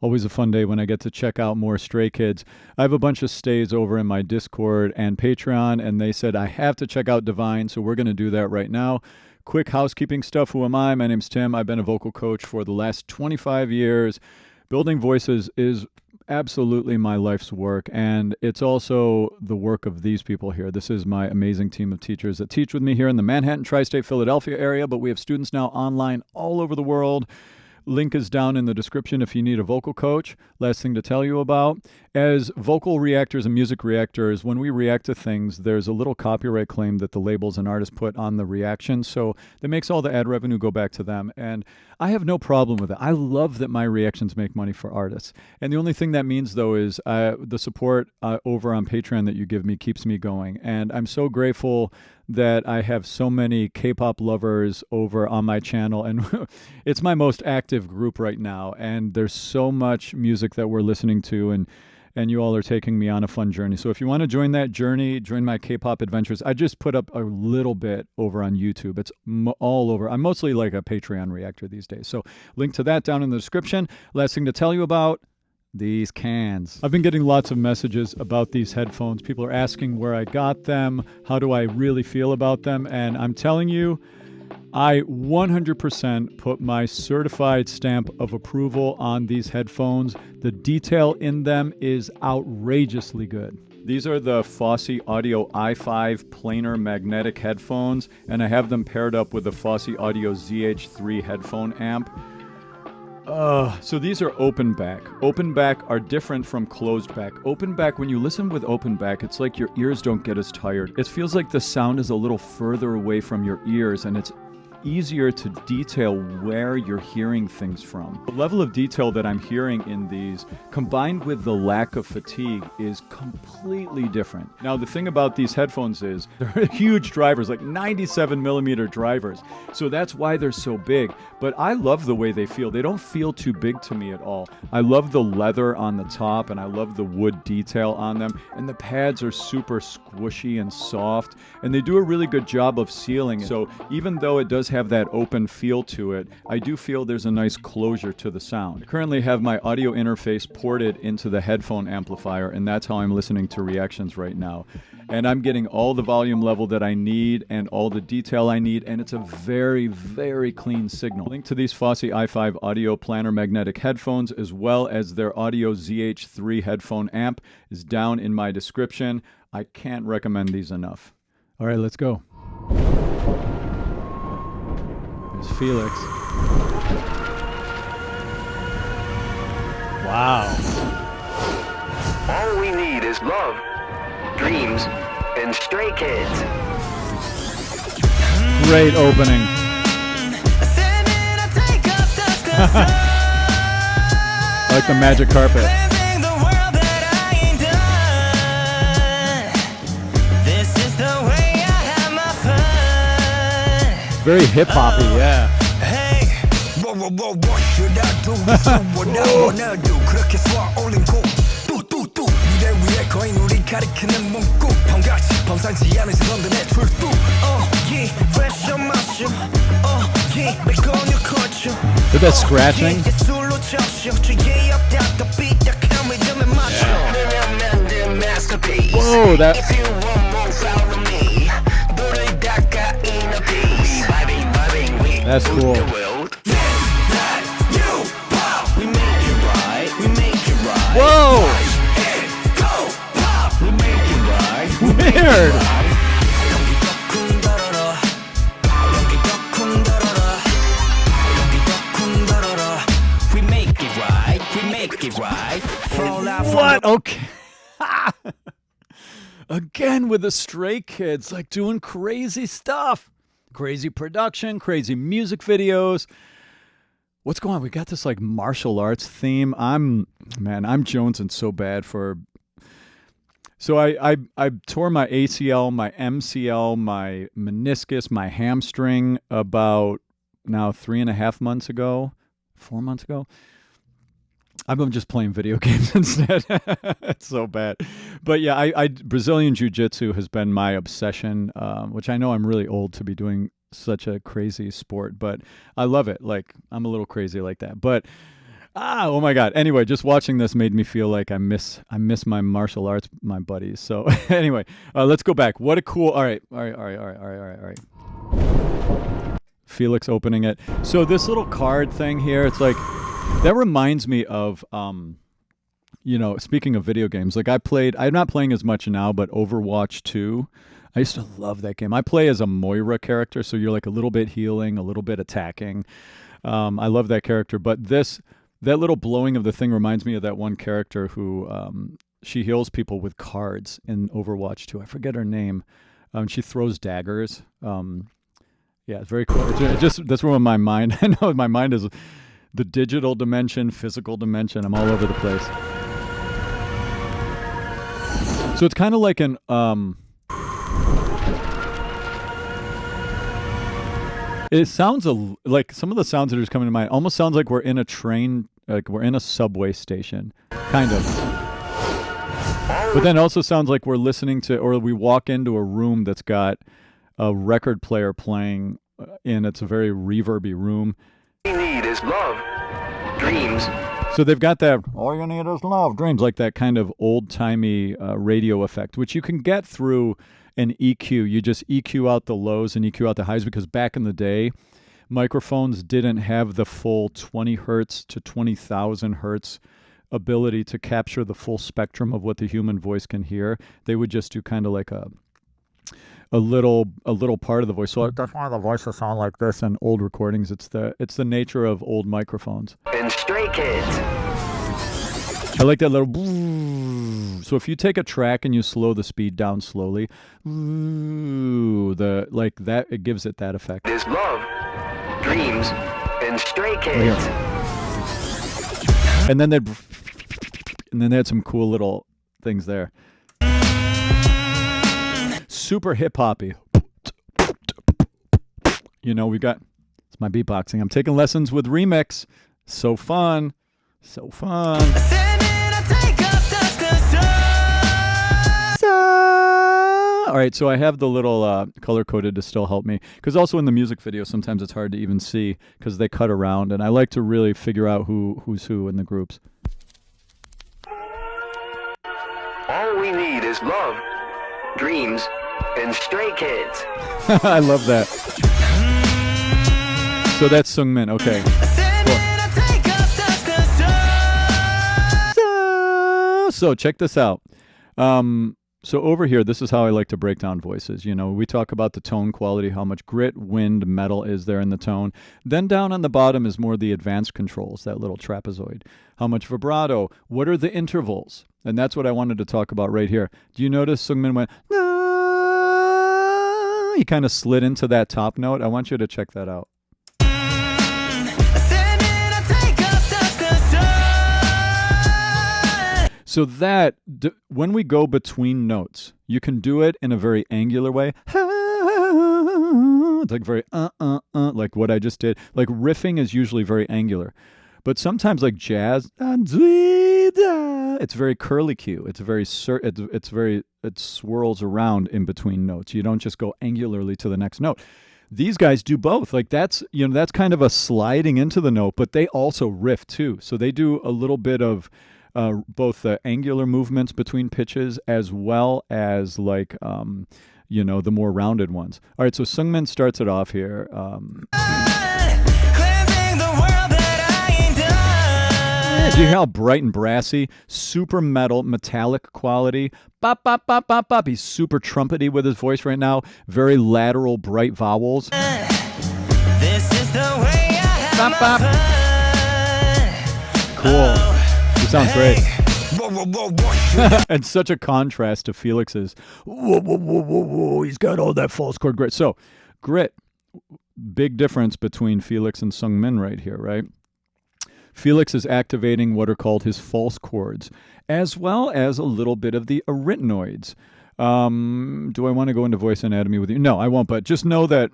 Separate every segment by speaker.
Speaker 1: Always a fun day when I get to check out more Stray Kids. I have a bunch of stays over in my Discord and Patreon, and they said I have to check out Divine, so we're going to do that right now. Quick housekeeping stuff. Who am I? My name's Tim. I've been a vocal coach for the last 25 years. Building voices is absolutely my life's work, and it's also the work of these people here. This is my amazing team of teachers that teach with me here in the Manhattan, Tri-State, Philadelphia area, but we have students now online all over the world. Link is down in the description if you need a vocal coach. Last thing to tell you about, as vocal reactors and music reactors, when we react to things, there's a little copyright claim that the labels and artists put on the reaction, so that makes all the ad revenue go back to them, and I have no problem with it. I love that my reactions make money for artists, and the only thing that means, though, is the support over on Patreon that you give me keeps me going, and I'm so grateful that I have so many K-pop lovers over on my channel, and it's my most active group right now, and there's so much music that we're listening to, and you all are taking me on a fun journey. So if you want to join that journey, join my K-pop adventures. I just put up a little bit over on YouTube. It's all over. I'm mostly like a Patreon reactor these days. So link to that down in the description. Last thing to tell you about, these cans. I've been getting lots of messages about these headphones. People are asking where I got them, how do I really feel about them, and I'm telling you, I 100% put my certified stamp of approval on these headphones. The detail in them is outrageously good. These are the Fosse Audio i5 planar magnetic headphones, and I have them paired up with the Fosse Audio ZH3 headphone amp. So these are open back. Open back are different from closed back. Open back, when you listen with open back, it's like your ears don't get as tired. It feels like the sound is a little further away from your ears, and it's easier to detail where you're hearing things from. The level of detail that I'm hearing in these, combined with the lack of fatigue, is completely different. Now, the thing about these headphones is they're huge drivers, like 97 millimeter drivers. So that's why they're so big. But I love the way they feel. They don't feel too big to me at all. I love the leather on the top, and I love the wood detail on them. And the pads are super squishy and soft, and they do a really good job of sealing it. So even though it does have that open feel to it, I do feel there's a nice closure to the sound. I currently have my audio interface ported into the headphone amplifier, and that's how I'm listening to reactions right now. And I'm getting all the volume level that I need and all the detail I need, and it's a very, very clean signal. Link to these Fosse i5 audio planar magnetic headphones, as well as their Audio ZH3 headphone amp, is down in my description. I can't recommend these enough. All right, let's go. There's Felix. Wow.
Speaker 2: All we need is love, dreams, and Stray Kids.
Speaker 1: Great opening. I like the magic carpet. Very hip-hoppy, yeah. With that scratching? Whoa, that... That's cool. Whoa! Weird! What? Okay. Again with the Stray Kids, like doing crazy stuff. Crazy production, crazy music videos. What's going on? We got this like martial arts theme. I'm jonesing so bad for... So I tore my ACL, my MCL, my meniscus, my hamstring about now 3.5 months ago, 4 months ago. I've been just playing video games instead. It's so bad. But yeah, I Brazilian Jiu-Jitsu has been my obsession, which I know I'm really old to be doing such a crazy sport, but I love it. Like, I'm a little crazy like that. But Oh my God. Anyway, just watching this made me feel like I miss my martial arts, my buddies. So anyway, let's go back. What a cool. All right. Felix opening it. So this little card thing here, it's like that reminds me of speaking of video games, like I'm not playing as much now, but Overwatch 2, I used to love that game. I play as a Moira character, so you're like a little bit healing, a little bit attacking. I love that character, but that little blowing of the thing reminds me of that one character who she heals people with cards in Overwatch 2. I forget her name. She throws daggers. Yeah, it's very cool. That's where my mind. I know my mind is the digital dimension, physical dimension. I'm all over the place. So it's kind of like an it sounds like some of the sounds that are just coming to mind almost sounds like we're in a train, like we're in a subway station, kind of. But then it also sounds like we're listening to, or we walk into a room that's got a record player playing in. It's a very reverby room.
Speaker 2: All you need is love, dreams.
Speaker 1: So they've got that, all you need is love, dreams, like that kind of old-timey radio effect, which you can get through an EQ. You just EQ out the lows and EQ out the highs, because back in the day, microphones didn't have the full 20 hertz to 20,000 hertz ability to capture the full spectrum of what the human voice can hear. They would just do kind of like a little part of the voice. So that's why the voices sound like this in old recordings. It's the nature of old microphones.
Speaker 2: And Stray Kids.
Speaker 1: I like that little. So if you take a track and you slow the speed down slowly, it gives it that effect.
Speaker 2: Is love, dreams, and Stray Kids.
Speaker 1: And then they had some cool little things there. Super hip hoppy. It's my beatboxing. I'm taking lessons with Remix. So fun. All right, so I have the little color coded to still help me, because also in the music video sometimes it's hard to even see because they cut around, and I like to really figure out who's who in the groups.
Speaker 2: All we need is love, dreams, and Stray Kids.
Speaker 1: I love that. So that's Sungmin. Okay. Cool. So check this out. So over here, this is how I like to break down voices. We talk about the tone quality, how much grit, wind, metal is there in the tone. Then down on the bottom is more the advanced controls, that little trapezoid. How much vibrato? What are the intervals? And that's what I wanted to talk about right here. Do you notice Sungmin went, nah? He kind of slid into that top note. I want you to check that out. So that, when we go between notes, you can do it in a very angular way. It's like very, like what I just did. Like riffing is usually very angular. But sometimes like jazz, it's very curly Q. It swirls around in between notes. You don't just go angularly to the next note. These guys do both. Like that's kind of a sliding into the note, but they also riff too. So they do a little bit of both the angular movements between pitches as well as like, the more rounded ones. All right, so Sungmin starts it off here. Do you hear how bright and brassy? Super metal, metallic quality. Bop, bop, bop, bop, bop. He's super trumpety with his voice right now. Very lateral, bright vowels. This is the way I bop, bop. Cool. He sounds great. And such a contrast to Felix's. Whoa, whoa, whoa, whoa, whoa. He's got all that false chord grit. So, grit. Big difference between Felix and Sungmin right here, right? Felix is activating what are called his false chords, as well as a little bit of the arytenoids. Do I want to go into voice anatomy with you? No, I won't, but just know that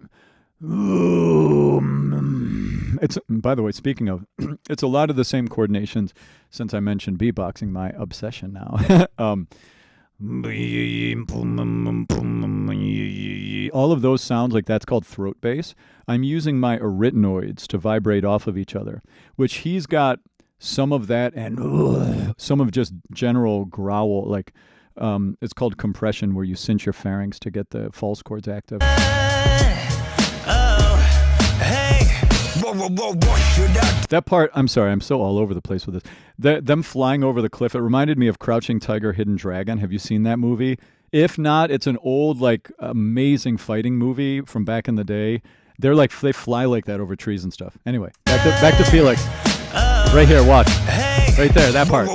Speaker 1: it's, by the way, speaking of, it's a lot of the same coordinations since I mentioned beatboxing, my obsession now. All of those sounds, like that's called throat bass. I'm using my arytenoids to vibrate off of each other, which he's got some of that and some of just general growl, like it's called compression, where you cinch your pharynx to get the false chords active. That part, I'm sorry, I'm so all over the place with this. Them flying over the cliff, it reminded me of Crouching Tiger, Hidden Dragon. Have you seen that movie? If not, it's an old, like, amazing fighting movie from back in the day. They fly like that over trees and stuff. Anyway, back to Felix. Right here, watch. Right there, that part.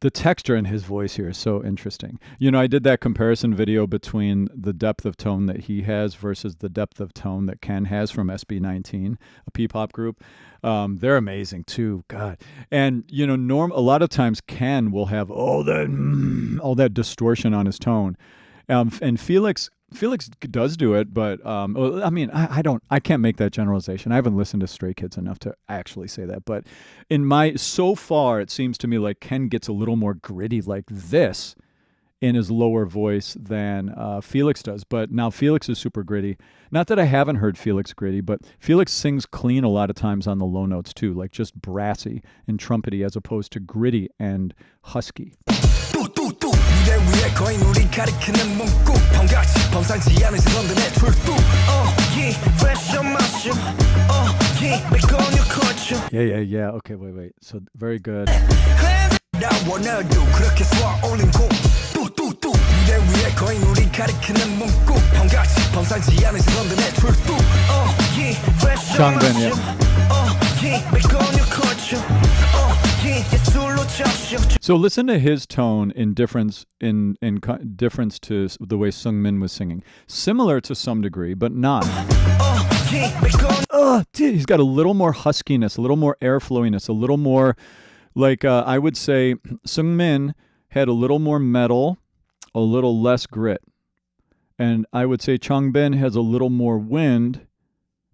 Speaker 1: The texture in his voice here is so interesting. You know, I did that comparison video between the depth of tone that he has versus the depth of tone that Ken has from SB19, a P-pop group. They're amazing too, God. And you know, a lot of times Ken will have all that distortion on his tone, and Felix does do it, but I mean, I can't make that generalization. I haven't listened to Stray Kids enough to actually say that. But so far, it seems to me like Ken gets a little more gritty like this in his lower voice than Felix does. But now Felix is super gritty. Not that I haven't heard Felix gritty, but Felix sings clean a lot of times on the low notes too, like just brassy and trumpety as opposed to gritty and husky. Yeah. Okay, wait. So very good. Changbin, yeah. So listen to his tone in difference to the way Seungmin was singing. Similar to some degree, but not. He's got a little more huskiness, a little more airflowiness, a little more, like I would say Seungmin had a little more metal, a little less grit. And I would say Changbin has a little more wind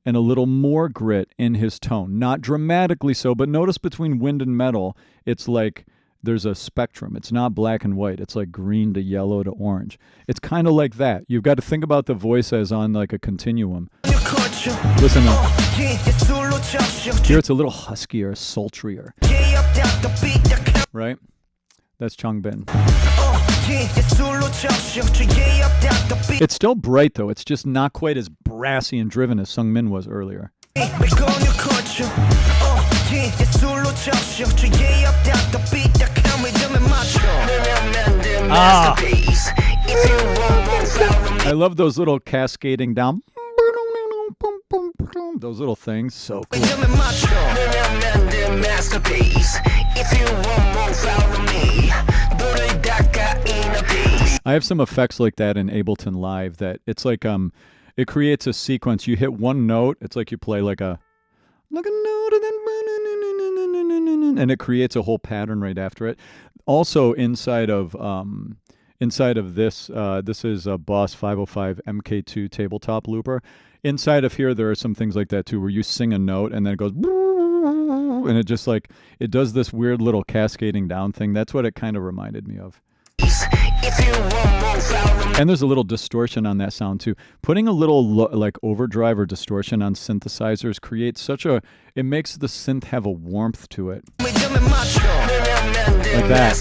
Speaker 1: and a little more grit in his tone. Not dramatically so, but notice between wind and metal, it's like there's a spectrum. It's not black and white. It's like green to yellow to orange. It's kind of like that. You've got to think about the voice as on like a continuum. Listen up. Here it's a little huskier, sultrier. Right? That's Changbin. It's still bright though. It's just not quite as brassy and driven as Seungmin was earlier. I love those little cascading down. Those little things, so cool. I have some effects like that in Ableton Live that it's like it creates a sequence. You hit one note, it's like you play like a note and it creates a whole pattern right after it. Also inside of this this is a Boss 505 MK2 tabletop looper. Inside of here there are some things like that too, where you sing a note and then it goes and it just like it does this weird little cascading down thing. That's what it kind of reminded me of. And there's a little distortion on that sound too. Putting a little like overdrive or distortion on synthesizers creates it makes the synth have a warmth to it. Like that.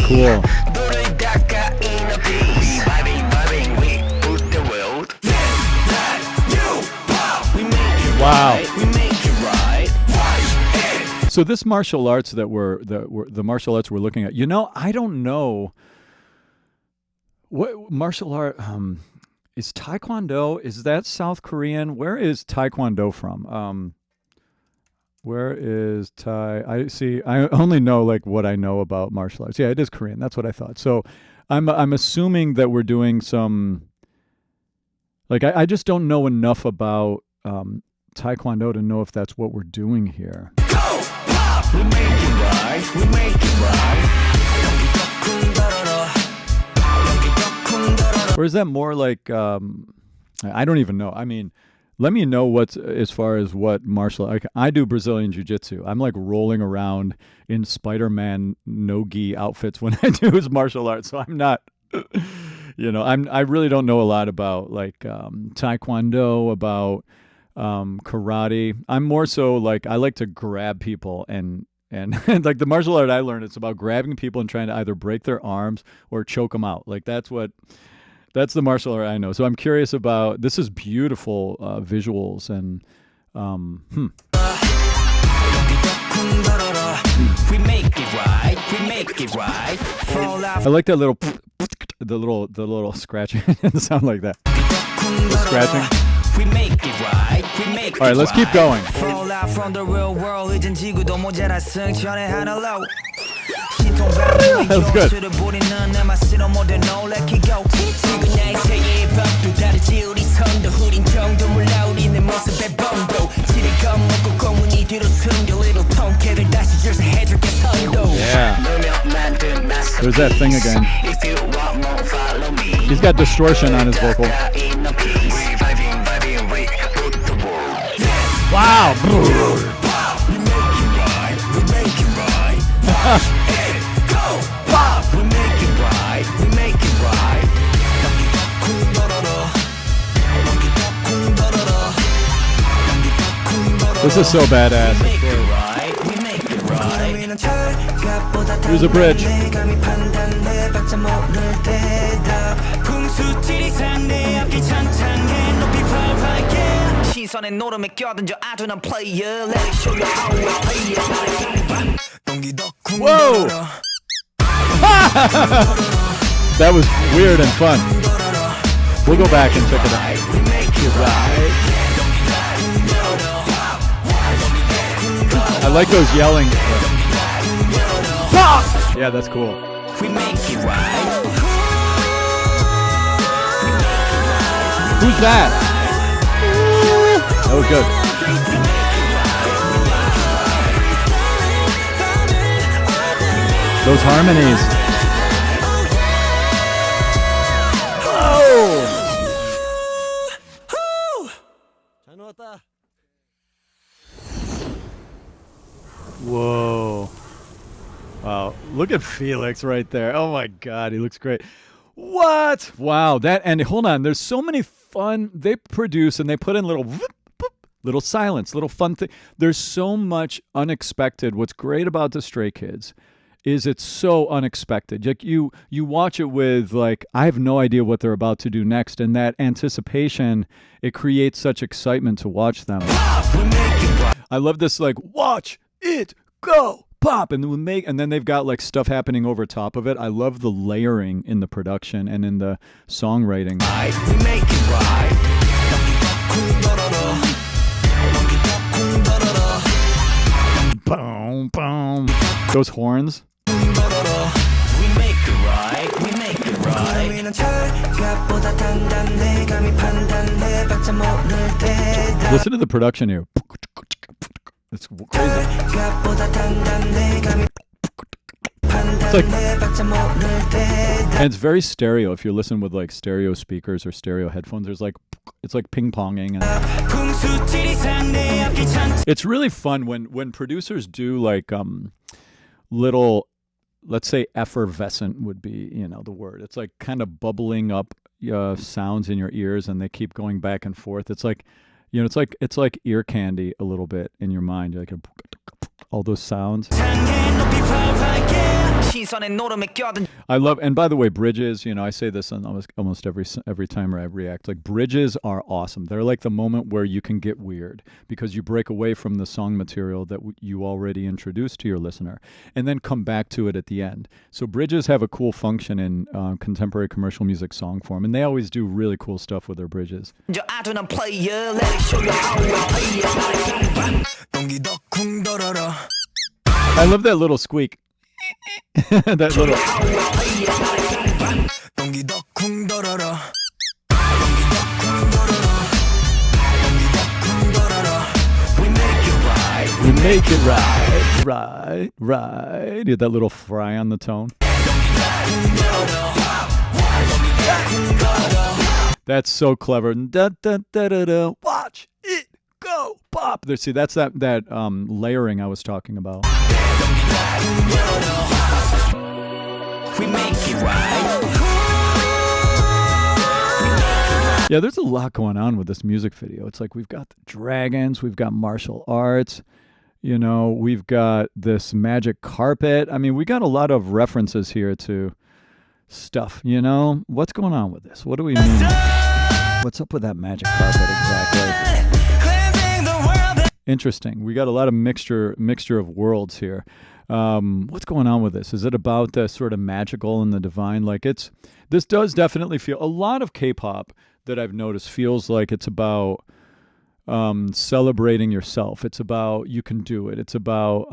Speaker 1: Cool. Wow. So this martial arts the martial arts we're looking at, you know, I don't know what martial art is. Taekwondo, is that South Korean? Where is Taekwondo from? Where is I only know like what I know about martial arts. Yeah, it is Korean. That's what I thought. So I'm assuming that we're doing some, like I just don't know enough about Taekwondo to know if that's what we're doing here. We make it right, we make it right. Or is that more like I don't even know. I mean, Let me know what's as far as what martial. Like I do Brazilian jiu-jitsu. I'm like rolling around in Spider-Man no-gi outfits when I do his martial arts. So I'm not, I really don't know a lot about like taekwondo, about karate. I'm more so like I like to grab people and like the martial art I learned, it's about grabbing people and trying to either break their arms or choke them out. Like that's the martial art I know. So I'm curious about this is beautiful visuals and
Speaker 3: We make it right, we make it right.
Speaker 1: I like that little the little scratching. It doesn't sound like that. The scratching.
Speaker 3: We make it right, we make it right.
Speaker 1: All right, let's keep going.
Speaker 3: Fall out from the real world. 이젠 지구도 모자라 승천의 하늘로.
Speaker 1: That's good. Yeah. There's that thing again. He's got distortion on his vocal. Wow. This is so badass. Here's a bridge. Whoa! That was weird and fun. We'll go back and check it out. I like those yelling. Yeah, that's cool. Who's that? That was good. Those harmonies. Whoa. Wow. Look at Felix right there. Oh my God. He looks great. What? Wow. And hold on. There's so many fun. They produce and they put in little silence, little fun thing. There's so much unexpected. What's great about the Stray Kids is it's so unexpected. Like you watch it with like, I have no idea what they're about to do next. And that anticipation, it creates such excitement to watch them. I love this, like, watch it go pop, and then they've got like stuff happening over top of it. I love the layering in the production and in the songwriting. Boom, boom. Those horns. Listen to the production here. It's crazy. It's like, and it's very stereo. If you listen with like stereo speakers or stereo headphones, there's like, it's like ping ponging. It's really fun when producers do like little, let's say effervescent would be, the word. It's like kind of bubbling up sounds in your ears, and they keep going back and forth. It's like, it's like ear candy a little bit in your mind. You're like all those sounds. I love, and by the way, bridges, I say this on almost every time I react, like bridges are awesome. They're like the moment where you can get weird because you break away from the song material that you already introduced to your listener and then come back to it at the end. So bridges have a cool function in contemporary commercial music song form, and they always do really cool stuff with their bridges. I love that little squeak. That little. We make it right. You had that little fry on the tone. That's so clever. Da, da, da, da, da. Watch it go pop. There, see, that's that layering I was talking about.
Speaker 3: We make it right.
Speaker 1: Yeah, there's a lot going on with this music video. It's like we've got the dragons, we've got martial arts, you know, we've got this magic carpet. I mean, we got a lot of references here to stuff, you know? What's going on with this? What do we mean? What's up with that magic carpet exactly?
Speaker 3: Cleansing the world.
Speaker 1: Interesting. We got a lot of mixture of worlds here. What's going on with this? Is it about the sort of magical and the divine? Like this does definitely feel, a lot of K-pop that I've noticed feels like it's about celebrating yourself. It's about you can do it. It's about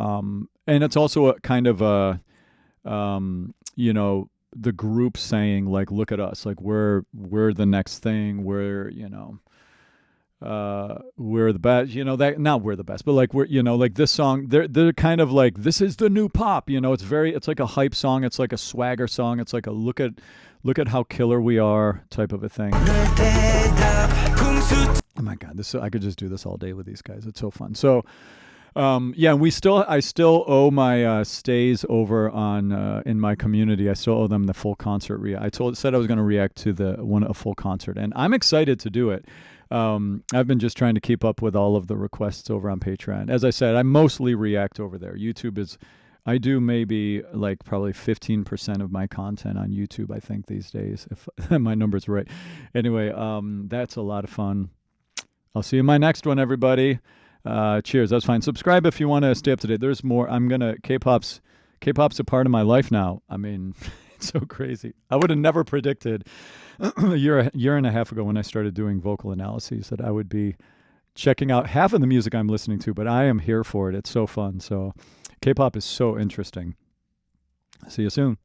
Speaker 1: and it's also a kind of a you know, the group saying like, look at us, like we're the next thing. We're, you know, we're the best, you know, that not we're the best, but like we're, you know, like this song, they're kind of like, this is the new pop, you know, it's like a hype song, it's like a swagger song, it's like a look at how killer we are type of a thing. Oh my God, I could just do this all day with these guys. It's so fun. So yeah, I still owe my stays over on in my community. I still owe them the full concert. Said I was going to react to a full concert, and I'm excited to do it. I've been just trying to keep up with all of the requests over on Patreon. As I said, I mostly react over there. YouTube is, I do maybe like probably 15% of my content on YouTube, I think, these days, if my number's right. Anyway, that's a lot of fun. I'll see you in my next one, everybody. Cheers. That's fine. Subscribe if you want to stay up to date. There's more. K-pop's a part of my life now. I mean, it's so crazy. I would have never predicted a year and a half ago when I started doing vocal analyses that I would be checking out half of the music I'm listening to, but I am here for it. It's so fun. So K-pop is so interesting. See you soon.